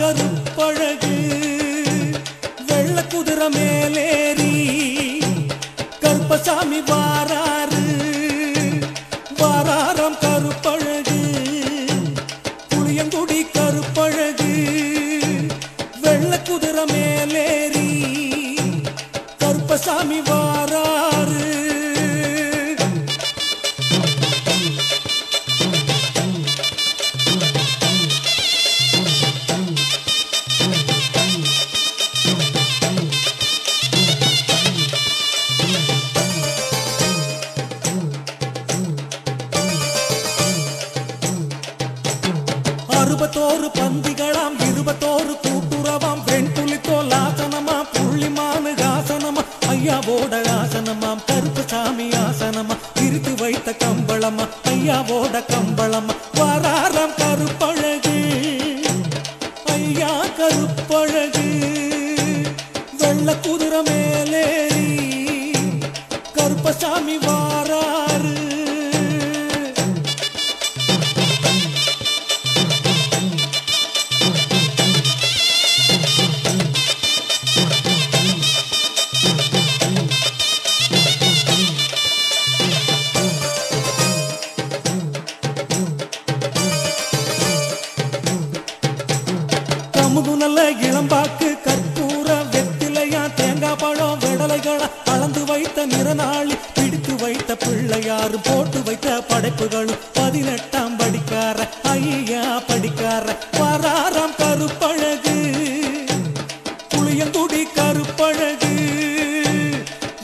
கருப்பழகு வெள்ள குதிரை மேலேறி கருப்பசாமி வாராரு வாராரம் கருப்பழகு புளியங்குடி கருப்பழகு வெள்ள குதிரை மேலேறி கருப்பசாமி வாராரு அறுபத்தோரு பந்திகளாம் 21 கூட்டுறவாம் வெண்புலித்தோல் ஆசனமாம் புள்ளிமானு ஆசனமா ஐயாவோட ஆசனமாம் கருப்பசாமி ஆசனமா பிரித்து வைத்த கம்பளமா ஐயாவோட கம்பளமா வாராரம் கருப்பழகு ஐயா கருப்பழகு வெள்ள குதிரை மேலேறி கருப்பசாமி வாராரு முகுநல்ல இளம்பாக்கு கற்பூர வெத்திலையா தேங்காய் பழம் விடலைகள அளந்து வைத்த நிறநாளி பிடித்து வைத்த பிள்ளையாறு போட்டு வைத்த படைப்புகளும் 18ஆம் படிக்கார ஐயா படிக்கார வாராரம் கருப்பழகு புளியங்குடி கருப்பழகு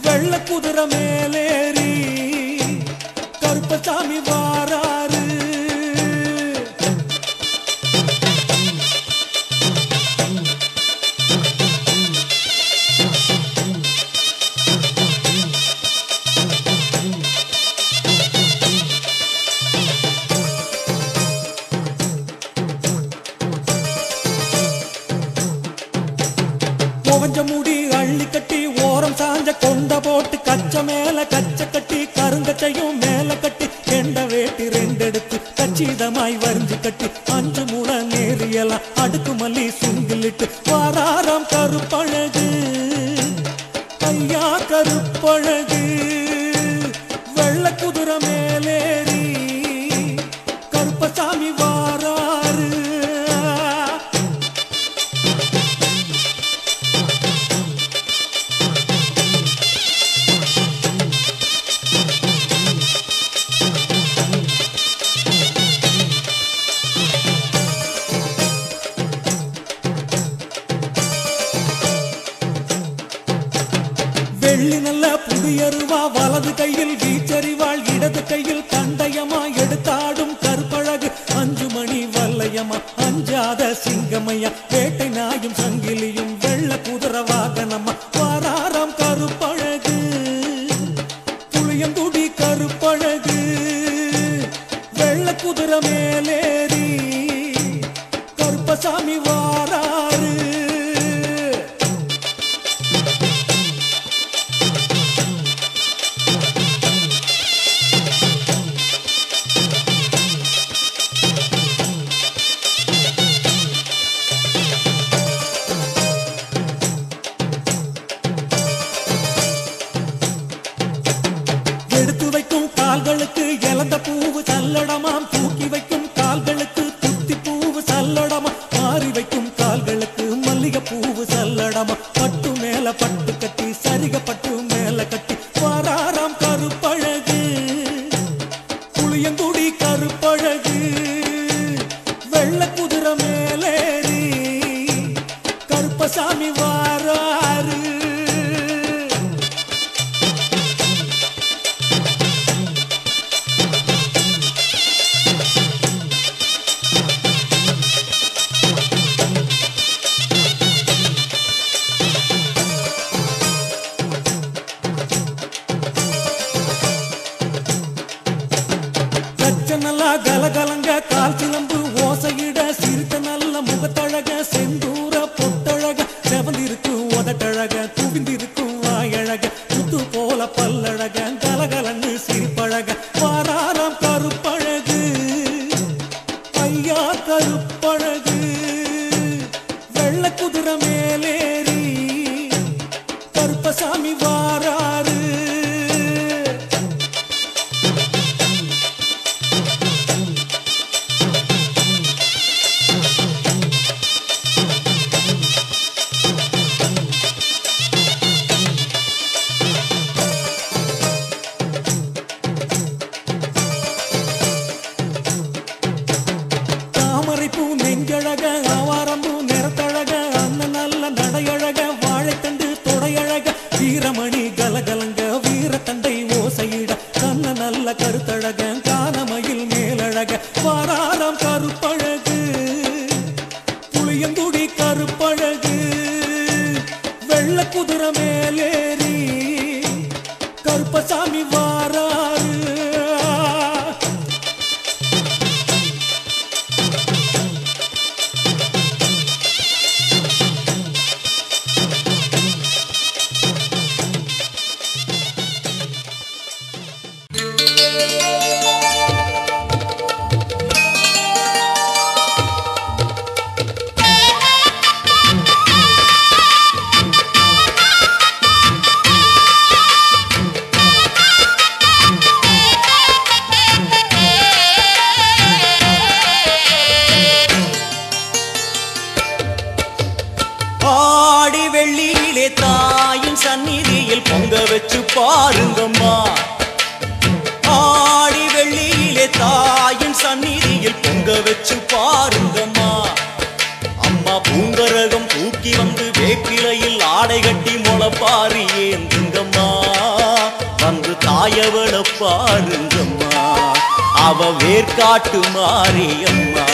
வெள்ள குதிரை மேலேறி கருப்பசாமி வாராரு கொஞ்சம் முடி அள்ளி கட்டி ஓரம் சாஞ்ச கொண்ட போட்டு கச்ச மேல கச்ச கட்டி கருங்கச்சையும் மேல கட்டி கெண்ட வேட்டி 2 எடுத்து கச்சிதமாய் வரிஞ்சு கட்டி 5 முழ நேரியலாம் அடுக்கு மல்லி சுங்கிலிட்டு வாராரம் கருப்பழகு ஐயா கருப்பழகு வெள்ள குதிரை மேலேறி கருப்பசாமி வாராரு வெள்ளி நல்ல புதியருவா வலது கையில் வீச்சறிவாள் இடது கையில் கண்டயமா எடுத்தாடும் கருப்பழகு 5 மணி வல்லையமா அஞ்சாத சிங்கமையா வேட்டை நாயும் சங்கிலியும் வெள்ள குதிரை வாகனமா வாராரம் கருப்பழகு புளியங்குடி கருப்பழகு வெள்ள குதிரை மேலேறி கருப்பசாமி வாராரு எடுத்து வைக்கும் கால்களுக்கு இலந்த பூவு சல்லடமாம் தூக்கி வைக்கும் கால்களுக்கு துத்தி பூவு சல்லடமா மாறி வைக்கும் கால்களுக்கு மல்லிகை பூவு சல்லடமா பட்டு மேல பட்டு கட்டி சரிக பட்டு மேல கட்டி வாராரம் கருப்பழகு புளியங்குடி கருப்பழகு வெள்ள குதிரை மேலேறி கருப்பசாமி வாராரு நல்லா கலகலங்க கால் சிலம்பு ஓசையிட சிரித்த நல்ல முகத்தழக செந்தூர பொட்டழக செவந்திருக்கு உதட்டழக குவிந்திருக்கும் வாயழக முத்து போல பல்லழக கலகலன்னு சிரிப்பழக வாராரம் கருப்பழகு ஐயா கருப்பழகு புளியங்குடி கருப்பழகு வெள்ள குதிரை மேலேறி கருப்பசாமி வாராரு. ஆடி வெள்ளியிலே தாயின் சந்நிதியில் பொங்க வச்சு பாருங்கம்மா. ஆடி வெள்ளியிலே தாயின் சந்நிதியில் பொங்க வச்சு பாருங்கம்மா. அம்மா பூங்கரகம் தூக்கி வந்து வேப்பிலையில் ஆடை கட்டி முளைப்பாரி ஏந்துங்கம்மா. வந்து தாயவள பாருங்கம்மா, அவ வேர்காட்டு மாரியம்மா.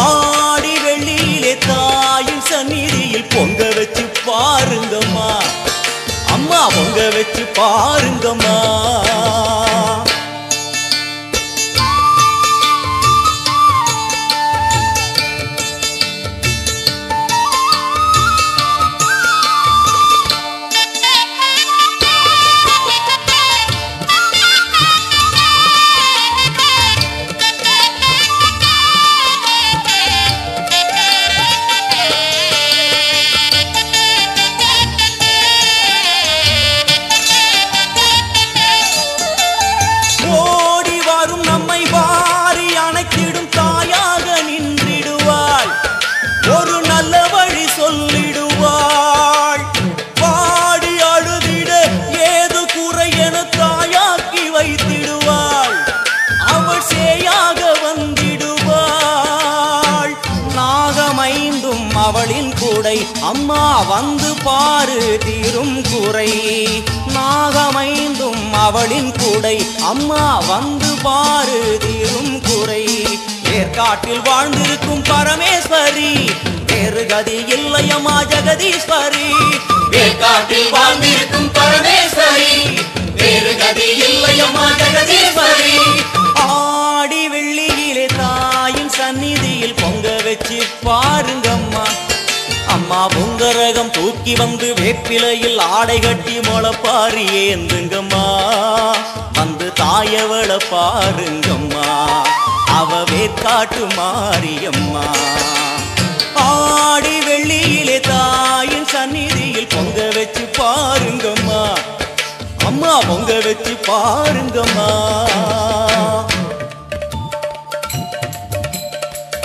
ஆடி வெள்ளியிலே தாயின் சந்நிதியில் பொங்க வச்சு பாருங்கம்மா. அம்மா பொங்க வச்சு பாருங்கம்மா. ஒரு நல்ல வழி சொல்லிடுவாள். பாடி அழுதிட ஏது குறை என தாயாக்கி வைத்திடுவாள். அவள் சேயாக வந்திடுவாள். நாகமைந்தும் அவளின் கூடை அம்மா வந்து பாரு தீரும் குறை. நாகமைந்தும் அவளின் கூடை அம்மா வந்து பாரு தீரும் குறை. ஏற்காட்டில் வாழ்ந்திருக்கும் பரமேஸ்வரி, வேறு கதி இல்லையம்மா ஜெகதீஸ்வரி. ஏற்காட்டில் வாழ்ந்திருக்கும் பரமேஸ்வரி, வேறு கதி இல்லையம்மா ஜெகதீஸ்வரி. ஆடி வெள்ளியிலே தாயின் சந்நிதியில் பொங்க வச்சு பாருங்கம்மா. அம்மா பொங்கரகம் தூக்கி வந்து வேப்பிலையில் ஆடை கட்டி முளைப்பாரி ஏந்துங்கம்மா. வந்து தாயவள பாருங்கம்மா, அவ வேர்காட்டு மாரியம்மா. ஆடி வெள்ளியிலே தாயின் சந்நிதியில் பொங்க வச்சு பாருங்கம்மா. அம்மா பொங்க வச்சு பாருங்கம்மா.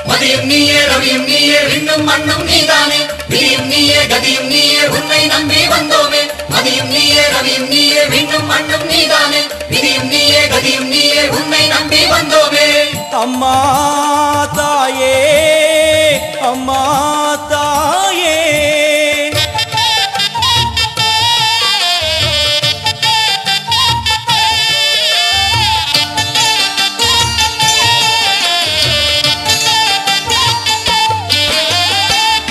மதியும் நீயே ரவியும் நீயே விண்ணும் மண்ணும் நீதானே. விதியும் நீயே கதியும் நீயே உன்னை நம்பி வந்தோமே. மதியும் நீயே ரவியும் நீயே விண்ணும் மண்ணும் நீதானே. விதியும் நீயே கதியும் நீயே உன்னை நம்பி வந்தோமே. அம்மா தாயே, அம்மா தாயே,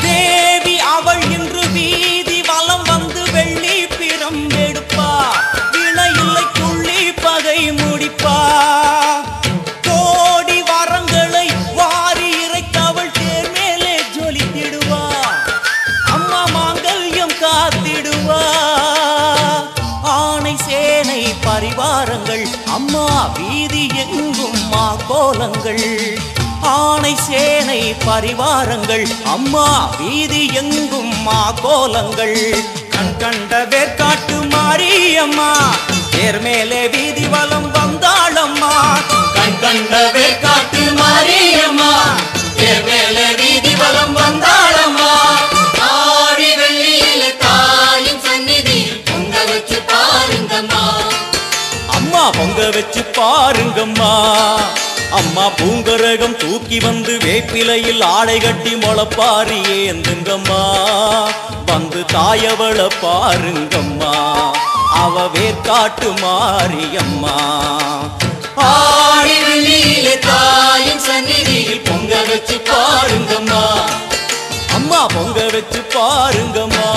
தேவி அவள் இன்று வீதி வலம் வந்து வெள்ளி பிரம்பெடுப்பா. வினையில்லை துள்ளி பகை முடிப்பா. பரிவாரங்கள் அம்மா வீதி எங்கும் மா கோலங்கள். ஆணை சேனை பரிவாரங்கள் அம்மா வீதி எங்கும் மா கோலங்கள். கண் கண்ட வேர்காட்டு மாரியம்மா, தேர் மேலே வீதி வலம் வந்தாளம்மா. கண் கண்ட வேர்காட்டு மாரியம்மா, தேர் மேலே வீதி வலம் வந்தாளம்மா. ஆடி வெள்ளியிலே தாயின் சந்நிதியில் பொங்க வச்சு பாருங்கம்மா. அம்மா பொங்க வச்சு பாருங்கம்மா. அம்மா பூங்கரகம் தூக்கி வந்து வேப்பிலையில் ஆடை கட்டி முளைப்பாரி ஏந்துங்கம்மா. வந்து தாயவள பாருங்கம்மா, அவ வேர்காட்டு மாரியம்மா. ஆடி வெள்ளியிலே தாயின் சந்நிதியில் பொங்க வச்சு பாருங்கம்மா. அம்மா பொங்க வச்சு பாருங்கம்மா.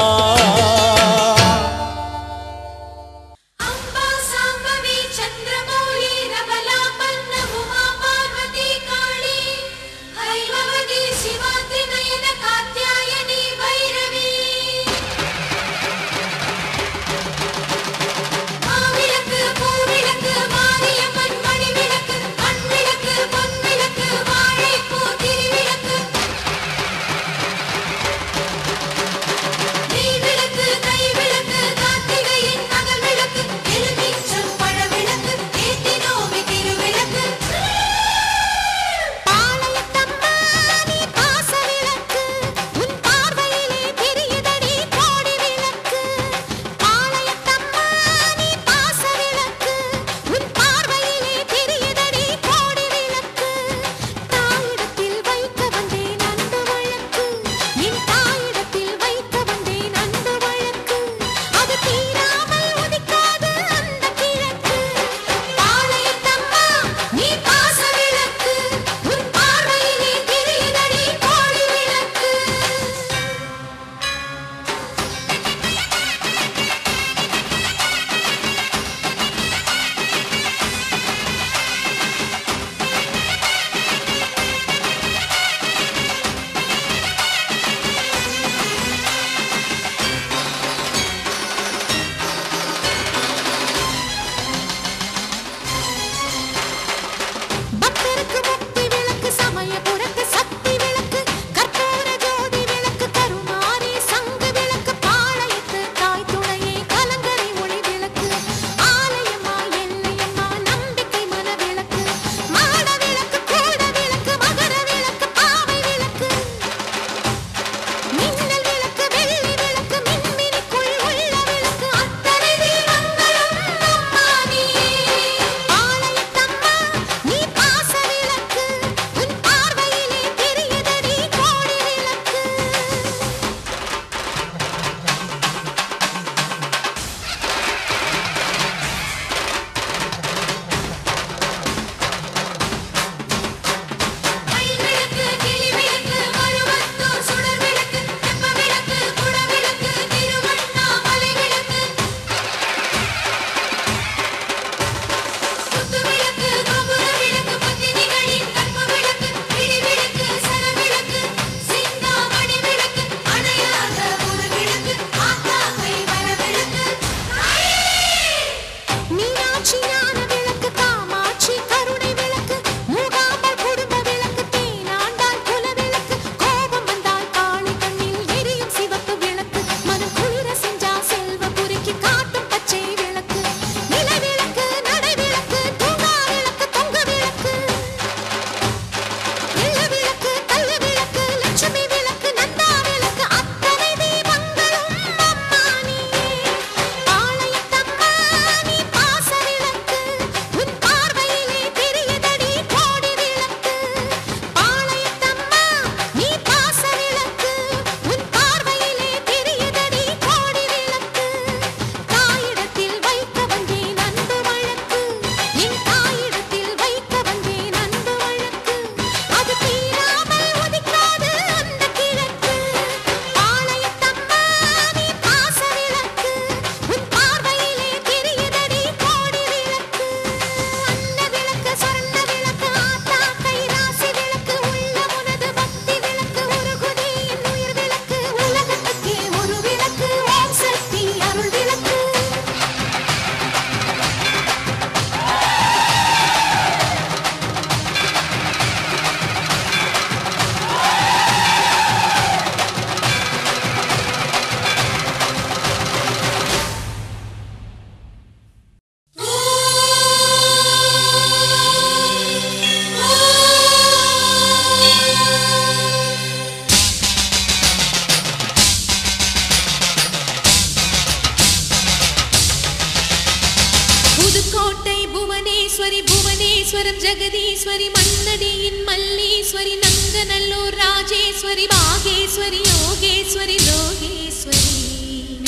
भुवनेश्वरं जगदीश्वरी मन्नडियिन् मल्लीश्वरी नंगनल्लूर राजेश्वरी भागेश्वरी योगेश्वरी लोगेश्वरी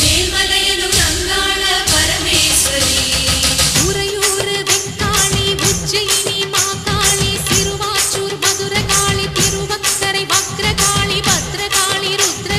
मेल्मलयनु रंगाळ परमेश्वरी उरयूर वेक्काळि उज्जयिनी माकाळि सिरुवाचूर मधुरकाळि तिरुवक्करै वक्रकाळि भद्रकाळि रुद्र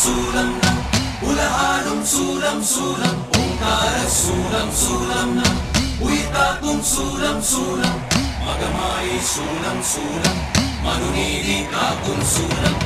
சூலம் நம் உலகாடும் சூலம் சூலம் ஓங்கார சூலம் சூலம் நம் உயிர் காக்கும் சூலம் சூலம் மகமாயை சூலம் சூலம் மனுநீதி காக்கும் சூலம்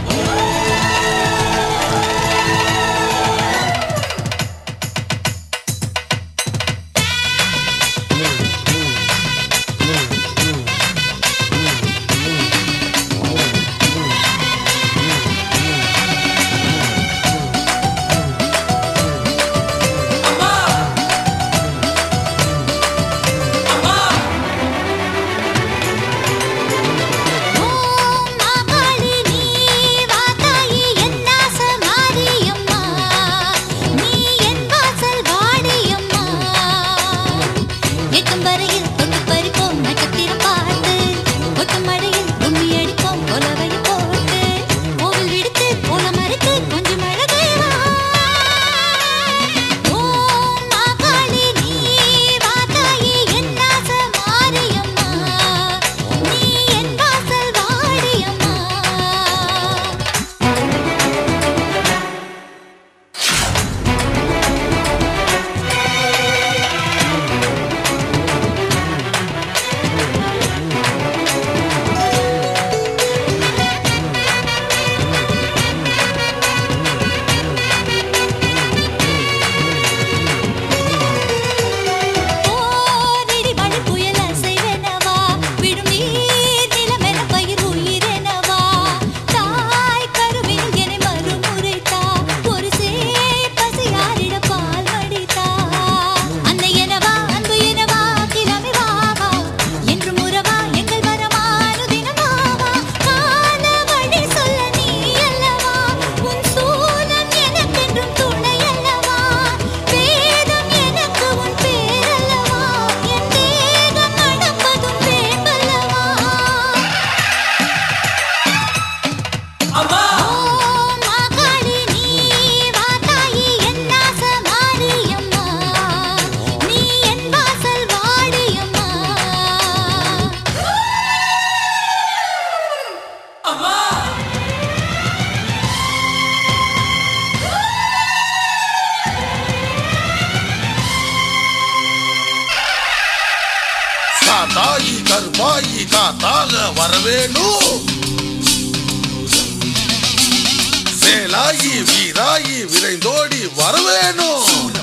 தாயி கருப்பாயி காத்தால வரவேணும் சேலாயி வீராயி விரைந்தோடி வரவேணும்